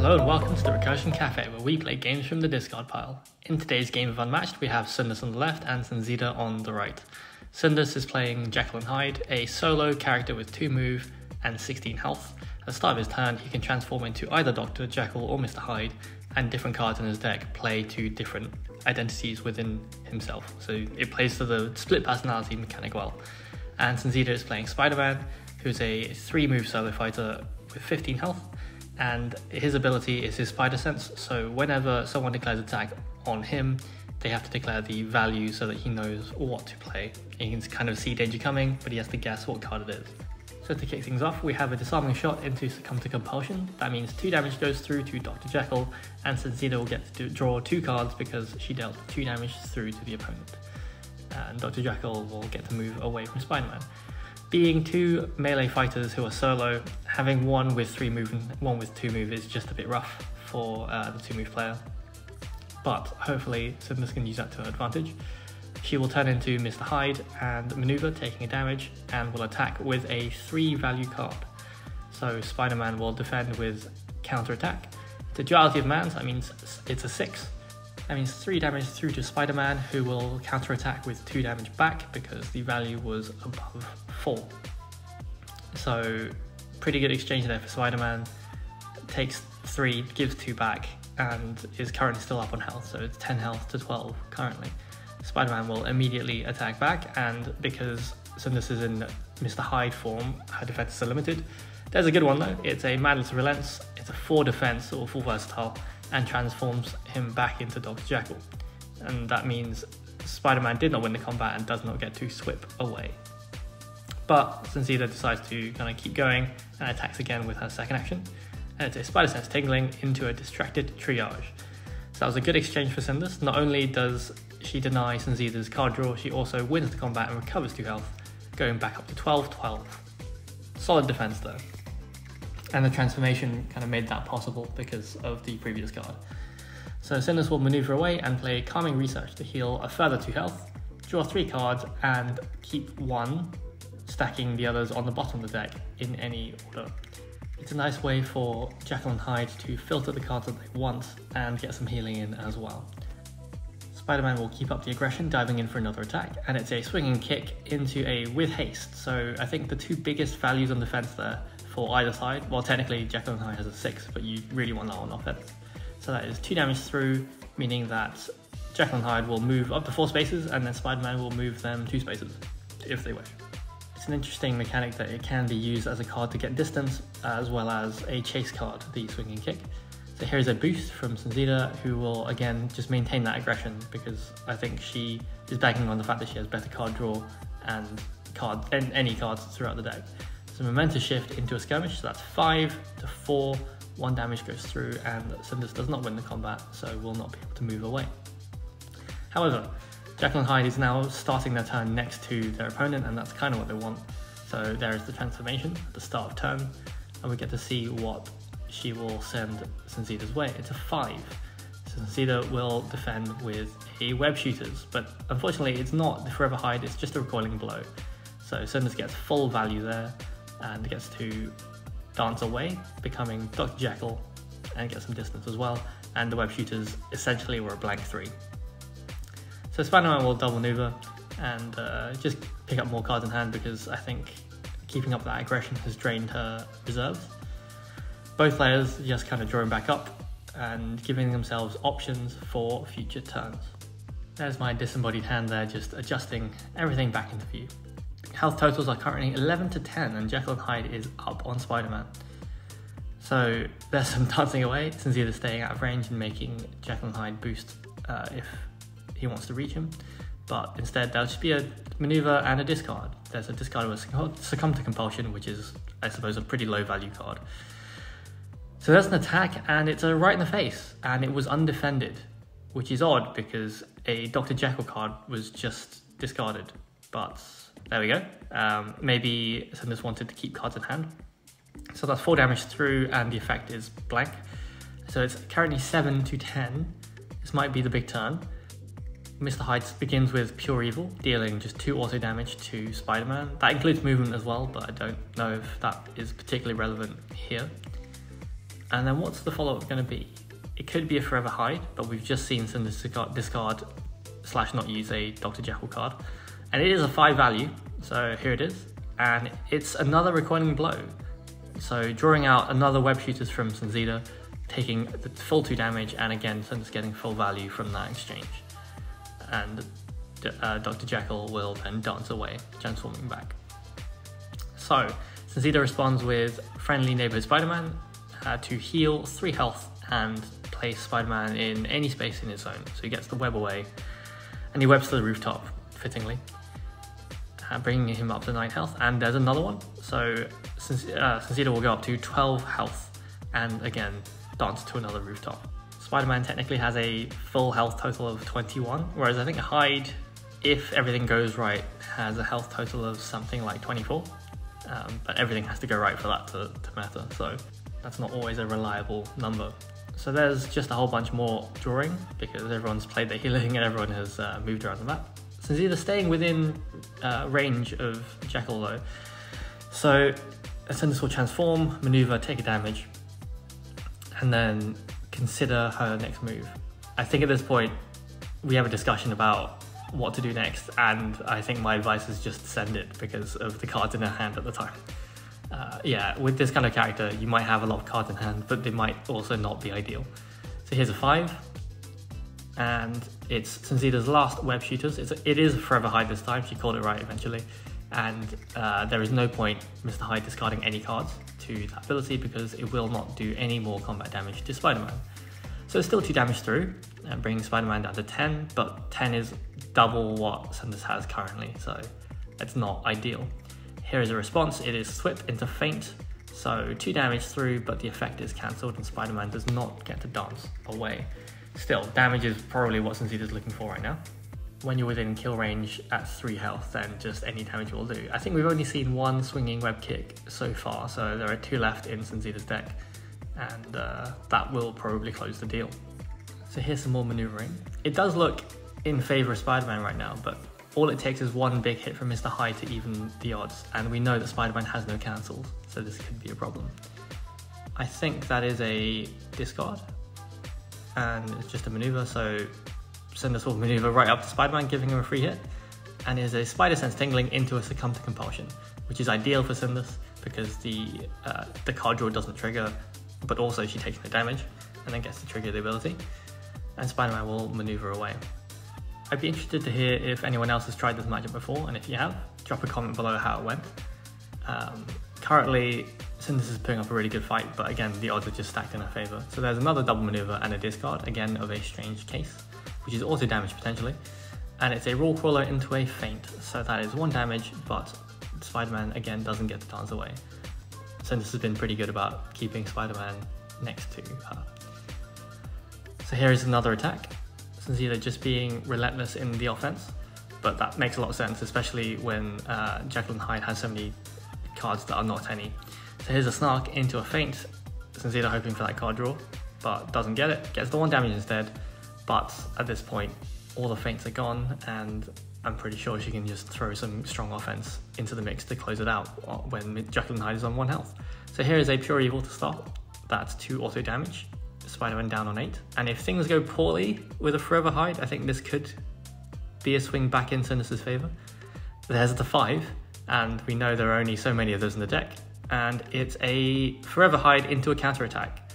Hello and welcome to the Recursion Cafe, where we play games from the discard pile. In today's game of Unmatched, we have Sundus on the left and Sunzida on the right. Sundus is playing Jekyll and Hyde, a solo character with 2 move and 16 health. At the start of his turn, he can transform into either Dr. Jekyll or Mr. Hyde, and different cards in his deck play to different identities within himself. So it plays to the split personality mechanic well. And Sunzida is playing Spider-Man, who's a 3-move solo fighter with 15 health. And his ability is his spider sense, so whenever someone declares attack on him, they have to declare the value so that he knows what to play. He can kind of see danger coming, but he has to guess what card it is. So to kick things off, we have a disarming shot into Succumb to Compulsion. That means 2 damage goes through to Dr. Jekyll, and Sunzida will get to draw 2 cards because she dealt 2 damage through to the opponent. And Dr. Jekyll will get to move away from Spider-Man. Being 2 melee fighters who are solo, having one with 3 move and one with 2 move is just a bit rough for the 2 move player. But hopefully Sundus can use that to her advantage. She will turn into Mr. Hyde and maneuver, taking a damage, and will attack with a 3 value card. So Spider-Man will defend with counter attack. The duality of mans, that means it's a 6. That means 3 damage through to Spider-Man, who will counterattack with 2 damage back because the value was above 4. So pretty good exchange there for Spider-Man. Takes 3, gives 2 back, and is currently still up on health, so it's 10 health to 12 currently. Spider-Man will immediately attack back, and because Sundus is in Mr. Hyde form, her defenses are limited. There's a good one though, it's a Madness Relents, it's a 4 defense or full versatile, and transforms him back into Dr. Jekyll. And that means Spider-Man did not win the combat and does not get to swip away. But Sunzida decides to kind of keep going and attacks again with her second action. And it's a Spider Sense Tingling into a Distracted Triage. So that was a good exchange for Sundus. Not only does she deny Sunzida's card draw, she also wins the combat and recovers 2 health, going back up to 12-12. Solid defense though. And the transformation kind of made that possible because of the previous card. So Sundus will maneuver away and play Calming Research to heal a further 2 health, draw 3 cards, and keep 1, stacking the others on the bottom of the deck in any order. It's a nice way for Jekyll and Hyde to filter the cards that they want and get some healing in as well. Spider-Man will keep up the aggression, diving in for another attack, and it's a swinging kick into a with haste. So I think the 2 biggest values on defense there for either side, well technically Jekyll and Hyde has a 6, but you really want that on offense. So that is 2 damage through, meaning that Jekyll and Hyde will move up to 4 spaces and then Spider-Man will move them 2 spaces, if they wish. It's an interesting mechanic that it can be used as a card to get distance, as well as a chase card, the swinging kick. So here's a boost from Sunzida, who will again just maintain that aggression because I think she is banking on the fact that she has better card draw and any cards throughout the deck. So momentous shift into a skirmish, so that's 5-4, 1 damage goes through, and Sundus does not win the combat, so will not be able to move away. However, Jekyll and Hyde is now starting their turn next to their opponent, and that's kind of what they want. So there is the transformation at the start of turn, and we get to see what she will send Sunzida's way. It's a 5. So Sunzida will defend with a Web Shooters, but unfortunately it's not the Forever Hyde, it's just a recoiling blow. So Sundus gets full value there, and gets to dance away, becoming Dr. Jekyll, and get some distance as well, and the Web Shooters essentially were a blank 3. So Spider-Man will double maneuver and just pick up more cards in hand because I think keeping up that aggression has drained her reserves. Both players just kind of drawing back up and giving themselves options for future turns. There's my disembodied hand there, just adjusting everything back into view. Health totals are currently 11-10 and Jekyll and Hyde is up on Spider-Man. So there's some dancing away, Sunzida staying out of range and making Jekyll and Hyde boost if he wants to reach him. But instead there'll just be a maneuver and a discard. There's a discard with Succumb to Compulsion, which is, I suppose, a pretty low value card. So there's an attack and it's a right in the face, and it was undefended, which is odd because a Dr. Jekyll card was just discarded. But there we go. Maybe Sundus wanted to keep cards in hand. So that's 4 damage through and the effect is blank. So it's currently 7-10. This might be the big turn. Mr. Hyde begins with Pure Evil, dealing just 2 auto damage to Spider-Man. That includes movement as well, but I don't know if that is particularly relevant here. And then what's the follow-up going to be? It could be a Forever Hyde, but we've just seen Sundus discard / not use a Dr. Jekyll card. And it is a 5 value, so here it is. And it's another Recoiling Blow. So drawing out another Web Shooters from Sunzida, taking the full 2 damage, and again, Sundus getting full value from that exchange. And Dr. Jekyll will then dance away, transforming back. So Sunzida responds with Friendly Neighborhood Spider-Man to heal 3 health and place Spider-Man in any space in his zone. So he gets the web away, and he webs to the rooftop, fittingly, bringing him up to 9 health. And there's another one. So Sunzida will go up to 12 health, and again, dance to another rooftop. Spider-Man technically has a full health total of 21, whereas I think Hyde, if everything goes right, has a health total of something like 24. But everything has to go right for that to matter, so that's not always a reliable number. So there's just a whole bunch more drawing because everyone's played their healing and everyone has moved around the map. Sunzida staying within range of Jekyll though. So Sundus will transform, maneuver, take a damage, and then consider her next move. I think at this point we have a discussion about what to do next, and I think my advice is just send it because of the cards in her hand at the time. Yeah, with this kind of character, you might have a lot of cards in hand, but they might also not be ideal. So here's a 5, and it's Sunzida's last Web Shooters. It is Forever Hyde this time, she called it right eventually, and there is no point Mr. Hyde discarding any cards to that ability because it will not do any more combat damage to Spider-Man. So it's still 2 damage through, and bringing Spider-Man down to 10, but 10 is double what Sundus has currently, so it's not ideal. Here is a response. It is Swip into Feint, so 2 damage through, but the effect is cancelled and Spider-Man does not get to dance away. Still, damage is probably what Sunzida is looking for right now. When you're within kill range at 3 health, then just any damage will do. I think we've only seen 1 swinging web kick so far, so there are 2 left in Sunzida's deck, and that will probably close the deal. So here's some more maneuvering. It does look in favour of Spider-Man right now, but all it takes is 1 big hit from Mr. Hyde to even the odds, and we know that Spider-Man has no cancels, so this could be a problem. I think that is a discard, and it's just a maneuver, so Sundus will maneuver right up to Spider-Man, giving him a free hit, and is a Spider Sense tingling into a Succumb to Compulsion, which is ideal for Sundus because the card draw doesn't trigger, but also she takes no damage, and then gets to trigger the ability, and Spider-Man will maneuver away. I'd be interested to hear if anyone else has tried this matchup before, and if you have, drop a comment below how it went. Currently, Sundus is putting up a really good fight, but again, the odds are just stacked in her favour. So there's another double maneuver and a discard, again of a strange case, which is auto damage potentially, and it's a Roll Crawler into a Feint, so that is 1 damage, but Spider-Man again doesn't get to dance away. Sundus has been pretty good about keeping Spider-Man next to her. So here is another attack. Sunzida just being relentless in the offense, but that makes a lot of sense, especially when Jekyll and Hyde has so many cards that are not any. So here's a Snark into a Feint. Sunzida hoping for that card draw, but doesn't get it. Gets the 1 damage instead, but at this point, all the Feints are gone, and I'm pretty sure she can just throw some strong offense into the mix to close it out when Jekyll and Hyde is on 1 health. So here is a Pure Evil to stop. That's 2 auto damage. Spider-Man down on 8, and if things go poorly with a Forever Hyde, I think this could be a swing back in Sundus' favour. There's the 5, and we know there are only so many of those in the deck, and it's a Forever Hyde into a counter attack.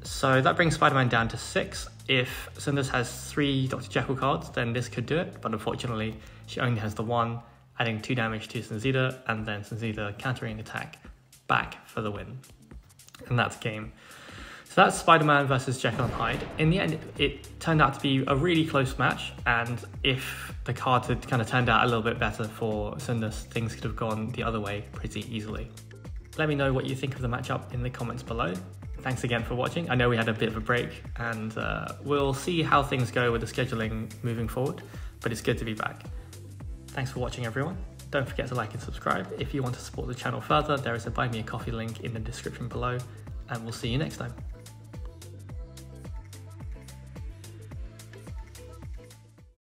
So that brings Spider-Man down to 6. If Sundus has 3 Dr. Jekyll cards, then this could do it, but unfortunately she only has the 1, adding 2 damage to Sunzida, and then Sunzida countering attack back for the win. And that's game. So that's Spider-Man versus Jekyll and Hyde. In the end, it turned out to be a really close match, and if the cards had kind of turned out a little bit better for Sundus, things could have gone the other way pretty easily. Let me know what you think of the matchup in the comments below. Thanks again for watching. I know we had a bit of a break, and we'll see how things go with the scheduling moving forward, but it's good to be back. Thanks for watching, everyone. Don't forget to like and subscribe. If you want to support the channel further, there is a Buy Me a Coffee link in the description below, and we'll see you next time.